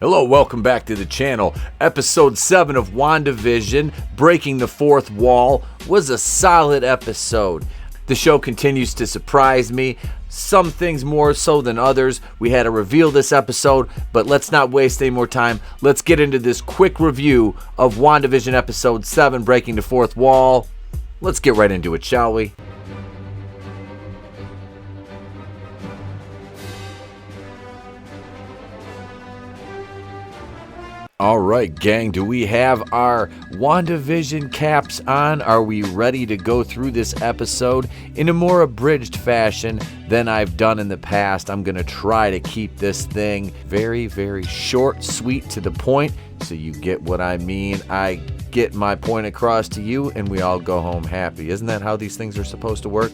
Hello, welcome back to the channel. Episode 7 of WandaVision, Breaking the Fourth Wall, was a solid episode. The show continues to surprise me, some things more so than others. We had a reveal this episode, but let's not waste any more time. Let's get into this quick review of WandaVision Episode 7, Breaking the Fourth Wall. Let's get right into it, shall we? Alright, gang, do we have our WandaVision caps on? Are we ready to go through this episode in a more abridged fashion than I've done in the past? I'm going to try to keep this thing very, very short, sweet, to the point, so you get what I mean. I get my point across to you, and we all go home happy. Isn't that how these things are supposed to work?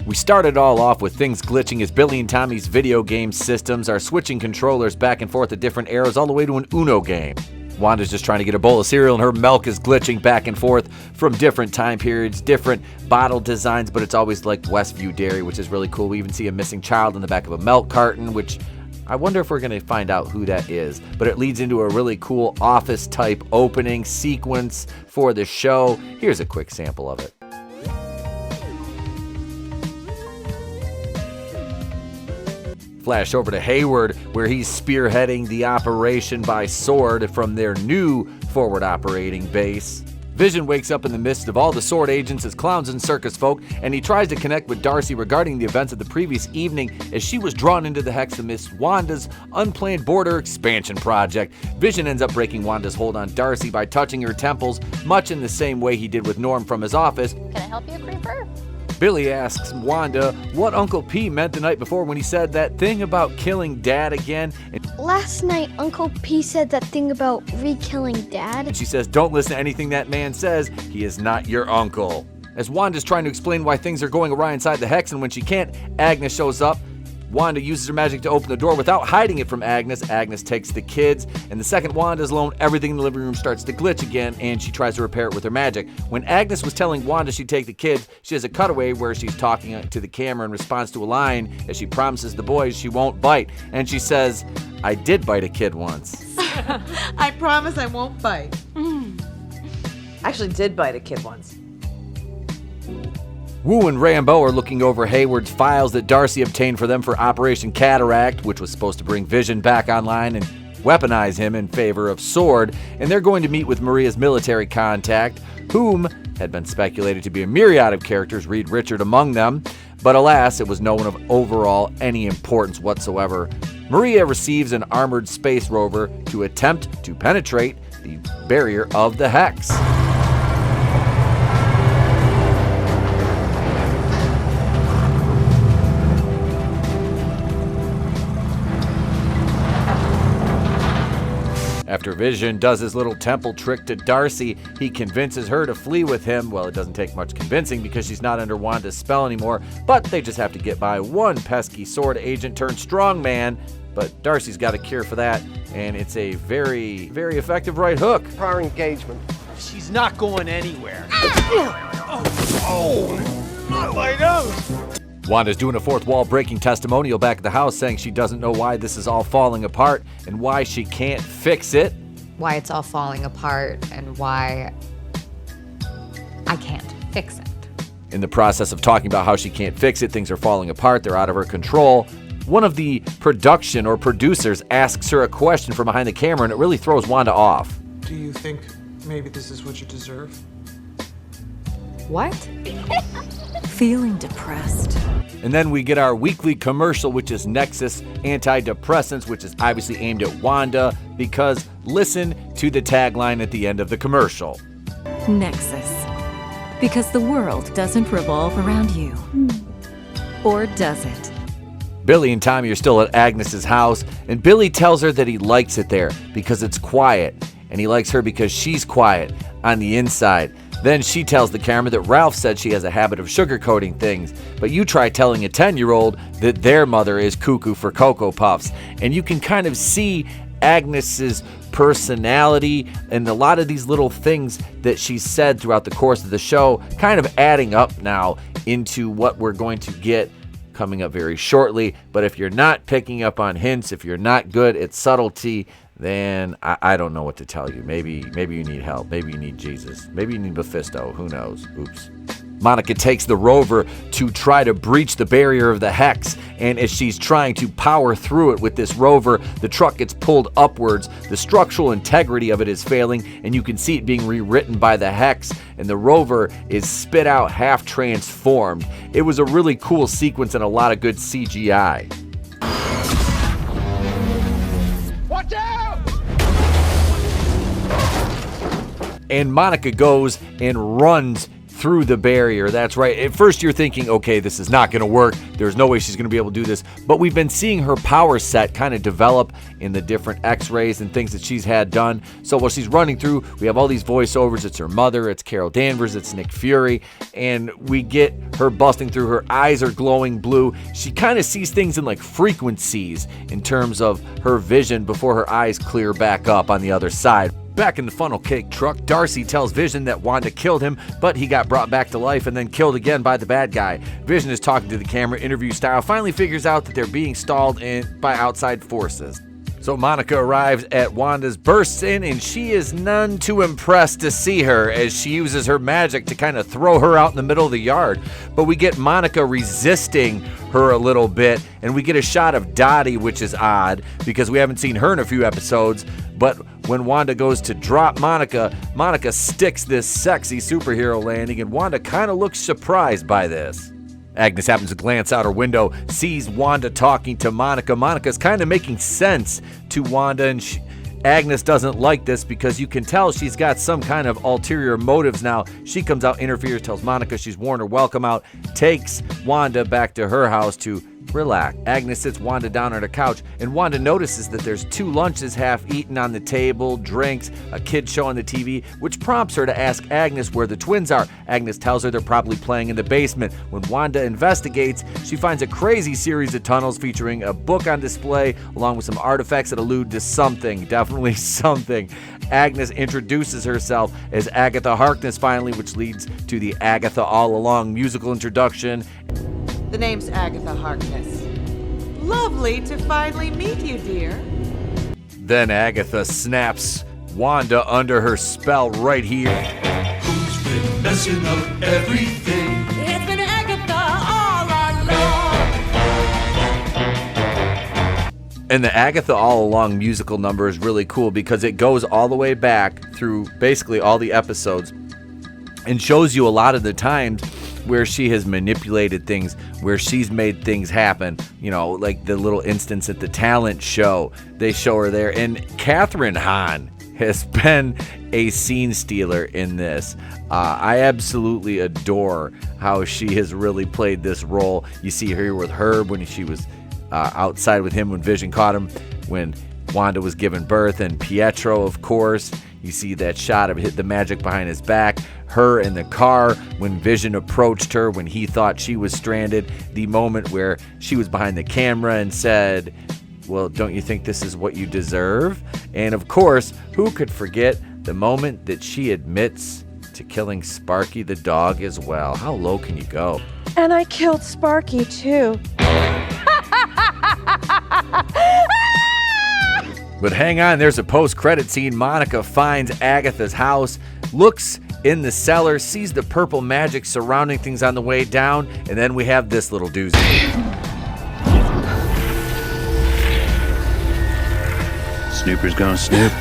We started all off with things glitching as Billy and Tommy's video game systems are switching controllers back and forth at different eras all the way to an Uno game. Wanda's just trying to get a bowl of cereal and her milk is glitching back and forth from different time periods, different bottle designs, but it's always like Westview Dairy, which is really cool. We even see a missing child in the back of a milk carton, which I wonder if we're going to find out who that is. But it leads into a really cool office-type opening sequence for the show. Here's a quick sample of it. Flash over to Hayward, where he's spearheading the operation by SWORD from their new forward operating base. Vision wakes up in the midst of all the SWORD agents as clowns and circus folk, and he tries to connect with Darcy regarding the events of the previous evening as she was drawn into the hex amidst Wanda's unplanned border expansion project. Vision ends up breaking Wanda's hold on Darcy by touching her temples, much in the same way he did with Norm from his office. Can I help you, Creeper? Billy asks Wanda what Uncle P meant the night before when he said that thing about killing Dad again. Last night, Uncle P said that thing about re-killing Dad. And she says, don't listen to anything that man says. He is not your uncle. As Wanda's trying to explain why things are going awry inside the hex, and when she can't, Agnes shows up. Wanda uses her magic to open the door without hiding it from Agnes. Agnes takes the kids, and the second Wanda's alone, everything in the living room starts to glitch again, and she tries to repair it with her magic. When Agnes was telling Wanda she'd take the kids, she has a cutaway where she's talking to the camera in response to a line as she promises the boys she won't bite. And she says, I did bite a kid once. I promise I won't bite. Actually did bite a kid once. Wu and Rambo are looking over Hayward's files that Darcy obtained for them for Operation Cataract, which was supposed to bring Vision back online and weaponize him in favor of SWORD, and they're going to meet with Maria's military contact, whom had been speculated to be a myriad of characters, Reed Richard among them, but alas, it was no one of overall any importance whatsoever. Maria receives an armored space rover to attempt to penetrate the barrier of the Hex. After Vision does his little temple trick to Darcy, he convinces her to flee with him. Well, it doesn't take much convincing because she's not under Wanda's spell anymore, but they just have to get by one pesky SWORD agent turned strong man. But Darcy's got a cure for that, and it's a very, very effective right hook. Prior engagement. She's not going anywhere. Not my nose. Wanda's doing a fourth wall breaking testimonial back at the house, saying she doesn't know why this is all falling apart and why she can't fix it. Why it's all falling apart and why I can't fix it. In the process of talking about how she can't fix it, things are falling apart, they're out of her control. One of the production or producers asks her a question from behind the camera, and it really throws Wanda off. Do you think maybe this is what you deserve? What? Feeling depressed. And then we get our weekly commercial, which is Nexus Antidepressants, which is obviously aimed at Wanda, because listen to the tagline at the end of the commercial. Nexus. Because the world doesn't revolve around you. Or does it? Billy and Tommy are still at Agnes's house, and Billy tells her that he likes it there because it's quiet, and he likes her because she's quiet on the inside. Then she tells the camera that Ralph said she has a habit of sugarcoating things, but you try telling a 10-year-old that their mother is cuckoo for Cocoa Puffs. And you can kind of see Agnes's personality and a lot of these little things that she said throughout the course of the show kind of adding up now into what we're going to get coming up very shortly. But if you're not picking up on hints, if you're not good at subtlety, then I don't know what to tell you. Maybe you need help. Maybe you need Jesus. Maybe you need Mephisto. Who knows? Oops. Monica takes the rover to try to breach the barrier of the hex, and as she's trying to power through it with this rover, the truck gets pulled upwards. The structural integrity of it is failing, and you can see it being rewritten by the hex, and the rover is spit out half transformed. It was a really cool sequence and a lot of good CGI. Watch out! And Monica goes and runs through the barrier. That's right. At first you're thinking, okay, this is not going to work. There's no way she's going to be able to do this. But we've been seeing her power set kind of develop in the different x-rays and things that she's had done. So while she's running through, we have all these voiceovers. It's her mother, it's Carol Danvers, it's Nick Fury, and we get her busting through. Her eyes are glowing blue. She kind of sees things in like frequencies in terms of her vision before her eyes clear back up on the other side. Back in the funnel cake truck, Darcy tells Vision that Wanda killed him, but he got brought back to life and then killed again by the bad guy. Vision is talking to the camera, interview style, finally figures out that they're being stalled by outside forces. So Monica arrives at Wanda's, bursts in, and she is none too impressed to see her as she uses her magic to kind of throw her out in the middle of the yard. But we get Monica resisting her a little bit, and we get a shot of Dottie, which is odd because we haven't seen her in a few episodes. But when Wanda goes to drop Monica, Monica sticks this sexy superhero landing, and Wanda kind of looks surprised by this. Agnes happens to glance out her window, sees Wanda talking to Monica. Monica's kind of making sense to Wanda, and Agnes doesn't like this because you can tell she's got some kind of ulterior motives now. She comes out, interferes, tells Monica she's warned her welcome out, takes Wanda back to her house to relax. Agnes sits Wanda down on her couch, and Wanda notices that there's 2 lunches half eaten on the table, drinks, a kid show on the TV, which prompts her to ask Agnes where the twins are. Agnes tells her they're probably playing in the basement. When Wanda investigates, she finds a crazy series of tunnels featuring a book on display, along with some artifacts that allude to something, definitely something. Agnes introduces herself as Agatha Harkness finally, which leads to the Agatha All Along musical introduction. The name's Agatha Harkness. Lovely to finally meet you, dear. Then Agatha snaps Wanda under her spell right here. Who's been messing up everything? It's been Agatha all along. And the Agatha All Along musical number is really cool because it goes all the way back through basically all the episodes and shows you a lot of the times where she has manipulated things, where she's made things happen. You know, like the little instance at the talent show, they show her there. And Catherine Hahn has been a scene stealer in this. I absolutely adore how she has really played this role. You see her here with Herb when she was outside with him when Vision caught him, when Wanda was giving birth, and Pietro, of course. You see that shot of the magic behind his back, her in the car when Vision approached her when he thought she was stranded, the moment where she was behind the camera and said, well, don't you think this is what you deserve? And of course, who could forget the moment that she admits to killing Sparky the dog as well? How low can you go? And I killed Sparky, too. But hang on, there's a post-credit scene. Monica finds Agatha's house, looks in the cellar, sees the purple magic surrounding things on the way down, and then we have this little doozy. Snooper's gonna snoop.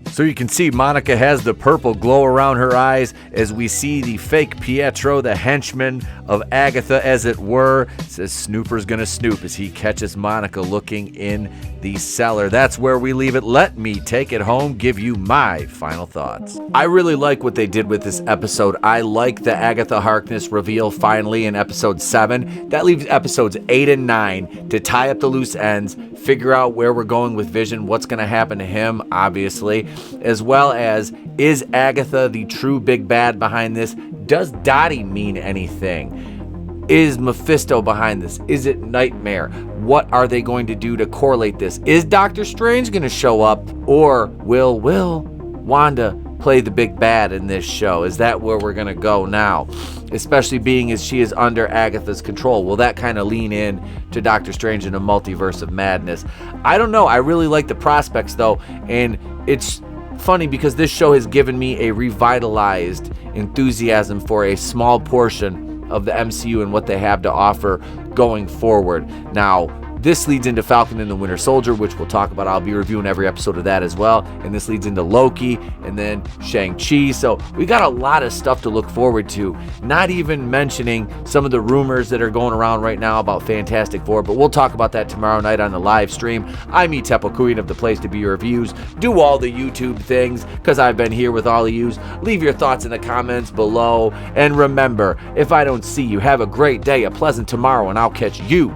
So you can see Monica has the purple glow around her eyes as we see the fake Pietro, the henchman of Agatha as it were, says Snooper's gonna snoop as he catches Monica looking in the cellar. That's where we leave it. Let me take it home, give you my final thoughts. I really like what they did with this episode. I like the Agatha Harkness reveal finally in episode 7. That leaves episodes 8 and 9 to tie up the loose ends, figure out where we're going with Vision, what's going to happen to him, obviously, as well as, is Agatha the true big bad behind this? Does Dottie mean anything? Is Mephisto behind this? Is it Nightmare? What are they going to do to correlate this? Is Doctor Strange going to show up? Or will Wanda play the big bad in this show? Is that where we're going to go now? Especially being as she is under Agatha's control. Will that kind of lean in to Doctor Strange in a Multiverse of Madness? I don't know. I really like the prospects, though, and it's funny because this show has given me a revitalized enthusiasm for a small portion of the MCU and what they have to offer going forward. Now, this leads into Falcon and the Winter Soldier, which we'll talk about. I'll be reviewing every episode of that as well. And this leads into Loki and then Shang-Chi. So we got a lot of stuff to look forward to. Not even mentioning some of the rumors that are going around right now about Fantastic Four. But we'll talk about that tomorrow night on the live stream. I'm Tepo Queen of The Place to Be Reviews. Do all the YouTube things because I've been here with all of yous. Leave your thoughts in the comments below. And remember, if I don't see you, have a great day, a pleasant tomorrow, and I'll catch you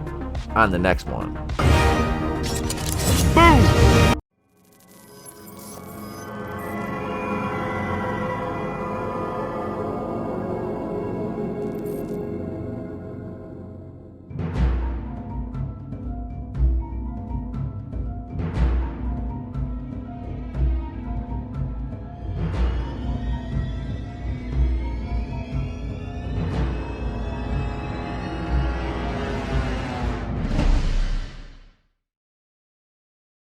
on the next one.